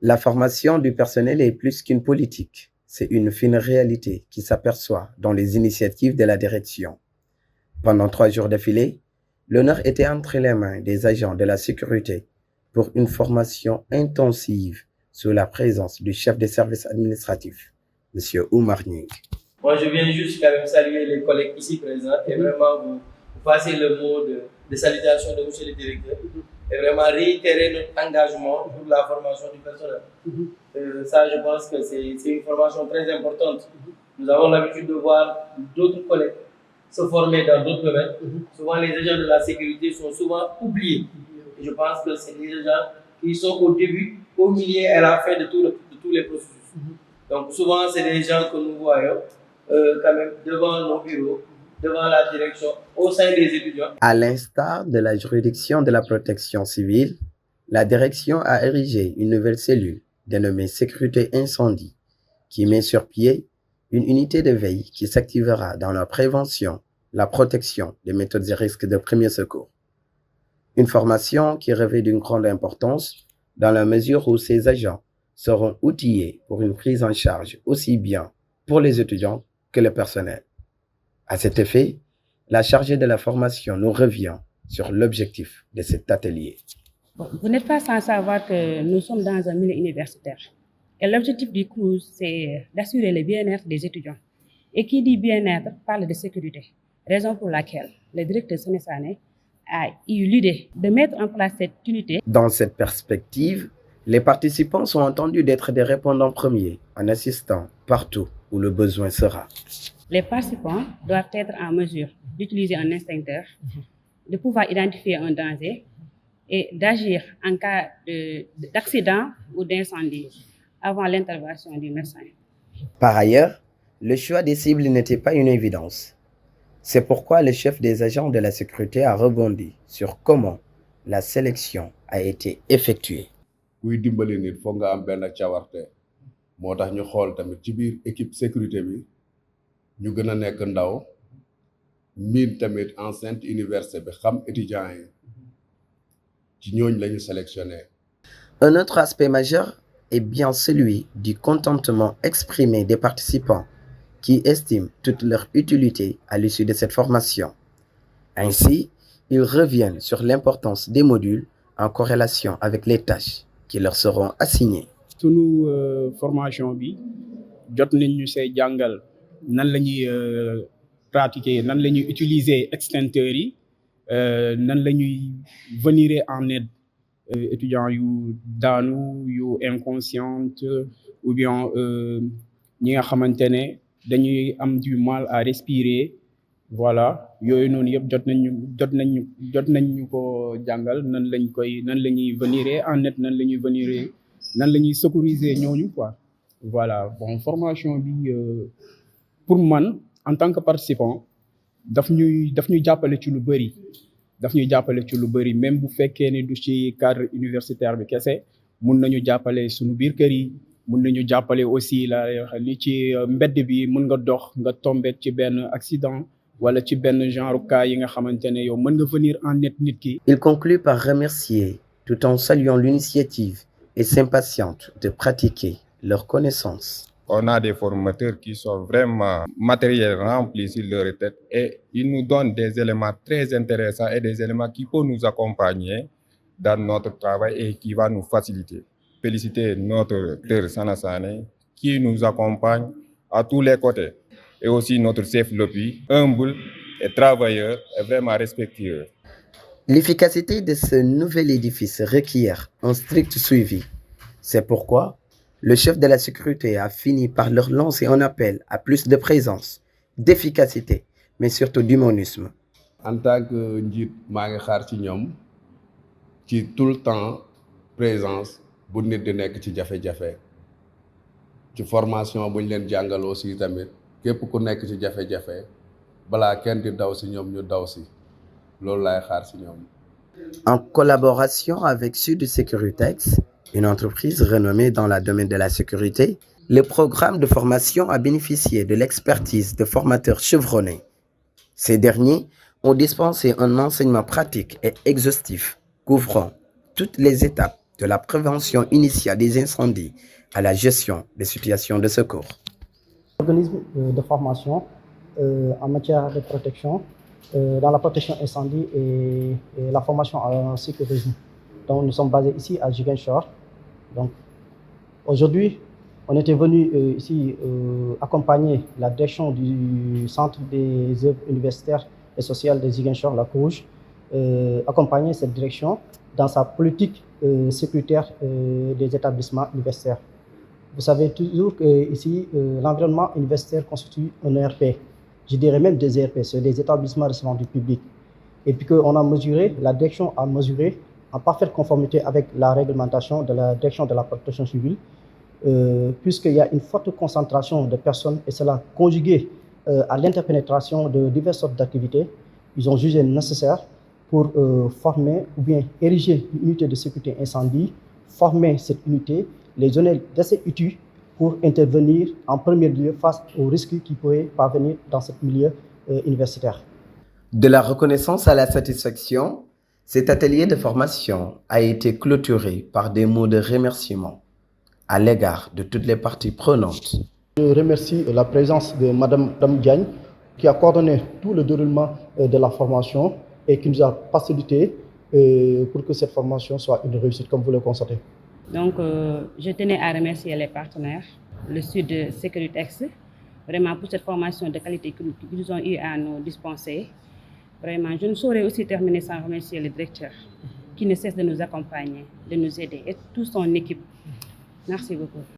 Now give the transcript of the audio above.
La formation du personnel est plus qu'une politique. C'est une fine réalité qui s'aperçoit dans les initiatives de la direction. Pendant 3 jours d'affilée, l'honneur était entre les mains des agents de la sécurité pour une formation intensive sous la présence du chef des services administratifs, M. Oumar Ning. Moi, je viens juste quand même saluer les collègues ici présents et vraiment vous passer le mot de salutation de monsieur le directeur et vraiment réitérer notre engagement pour la formation du personnel. Ça, je pense que c'est une formation très importante. Nous avons l'habitude de voir d'autres collègues se former dans d'autres domaines. Souvent, les agents de la sécurité sont souvent oubliés. Et je pense que c'est les agents qui sont au début, au milieu et à la fin de tous les processus. Donc, souvent, c'est des gens que nous voyons quand même devant nos bureaux, devant la direction, au sein des étudiants. À l'instar de la juridiction de la protection civile, la direction a érigé une nouvelle cellule dénommée Sécurité Incendie, qui met sur pied une unité de veille qui s'activera dans la prévention, la protection des méthodes et risques de premier secours. Une formation qui revêt d'une grande importance dans la mesure où ces agents seront outillés pour une prise en charge aussi bien pour les étudiants que le personnel. À cet effet, la chargée de la formation nous revient sur l'objectif de cet atelier. Bon, vous n'êtes pas sans savoir que nous sommes dans un milieu universitaire. Et l'objectif du cours, c'est d'assurer le bien-être des étudiants. Et qui dit bien-être parle de sécurité. Raison pour laquelle le directeur Sénésané a eu l'idée de mettre en place cette unité. Dans cette perspective, les participants sont entendus d'être des répondants premiers en assistant partout où le besoin sera. Les participants doivent être en mesure d'utiliser un extincteur, de pouvoir identifier un danger et d'agir en cas d'accident ou d'incendie avant l'intervention du médecin. Par ailleurs, le choix des cibles n'était pas une évidence. C'est pourquoi le chef des agents de la sécurité a rebondi sur comment la sélection a été effectuée. kuy dimbali nit foog nga am benn cawarte moo tax ñu xool tamit ci biir équipe sécurité bi ñu gën a nekk ndaw miin tamit enceinte université bi xam étudiants yi ci ñooñ la ñu sélectionné. Un autre aspect majeur est bien celui du contentement exprimé des participants qui estiment toute leur utilité à l'issue de cette formation. Ainsi, ils reviennent sur l'importance des modules en corrélation avec les tâches qui leur seront assignées. Sunu formation bi jot nañ ñu say jàngal nan la ñuy pratiquer nan la ñuy utiliser extincteurs yi nan la ñuy venir en aide étudiants yu daanu yu inconsciente ou bien ñi nga xamante ne dañuy am du mal à respirer voilà yooyu noonu yëpp jot nañ ñu ko jàngal nan la ñuy venir en aide nan la ñuy sécuriser ñooñu quoi. Voilà bon formation bi pour man en tant que participant daf ñuy jàppale ci lu bëri même bu fekkee ne du ci cadre universitaire bi kese mun nañu jàppale suñu biir kër yi mun nañu jàppale aussi li ci mbedd bi mun nga dox nga tombé ci benn accident wala ci benn genre cas yi nga xamante ne yow mën nga venir en aide nit ki. Il conclut par remercier tout en saluant l'initiative et s'impatiente de pratiquer leurs connaissances. On a des formateurs qui sont vraiment matériels remplis sur leur tête et ils nous donnent des éléments très intéressants et des éléments qui peuvent nous accompagner dans notre travail et qui va nous faciliter. Féliciter notre directeur Sénésané qui nous accompagne à tous les côtés et aussi notre chef Lopi, humble et travailleur et vraiment respectueux. L'efficacité de ce nouvel édifice requiert un strict suivi. C'est pourquoi le chef de la sécurité a fini par leur lancer un appel à plus de présence, d'efficacité, mais surtout d'humanisme. En tant que njiit maa ngi xaar ci ñoom ci tout le temps présence bu nit di nekk ci jafe-jafe ci formation bu ñu leen jàngal aussi tamit képp ku nekk ci jafe-jafe balaa kenn di daw si ñoom ñu daw si loolu laay xaar ci ñoom. En collaboration avec Sud Securitex, une entreprise renommée dans le domaine de la sécurité, le programme de formation a bénéficié de l'expertise de formateurs chevronnés. Ces derniers ont dispensé un enseignement pratique et exhaustif couvrant toutes les étapes de la prévention initiale des incendies à la gestion des situations de secours. Organisme de formation en matière de protection, dans la protection incendie et la formation en sécurisme. Donc nous sommes basés ici à Ziguinchor. Donc aujourd'hui, on était venu ici accompagner la direction du Centre des œuvres universitaires et sociales de Ziguinchor, la COUJ, accompagner cette direction dans sa politique sécuritaire des établissements universitaires. Vous savez toujours qu'ici, l'environnement universitaire constitue un ERP. Je dirais même des ERP, c'est des établissements recevant du public. Et puis qu'on a mesuré, la direction a mesuré, en parfaite conformité avec la réglementation de la direction de la protection civile, puisqu'il y a une forte concentration de personnes, et cela conjugué à l'interpénétration de diverses sortes d'activités, ils ont jugé nécessaire pour former ou bien ériger une unité de sécurité incendie, former cette unité, les donner d'assez utiles pour intervenir en premier lieu face aux risques qui pourraient parvenir dans ce milieu universitaire. De la reconnaissance à la satisfaction, cet atelier de formation a été clôturé par des mots de remerciement à l'égard de toutes les parties prenantes. Je remercie la présence de Mme Diagne qui a coordonné tout le déroulement de la formation et qui nous a facilité pour que cette formation soit une réussite, comme vous le constatez. Donc, je tenais à remercier les partenaires, le Sud Sécuritex, vraiment pour cette formation de qualité qu'ils ont eu à nous dispenser. Vraiment, je ne saurais aussi terminer sans remercier le directeur qui ne cesse de nous accompagner, de nous aider et toute son équipe. Merci beaucoup.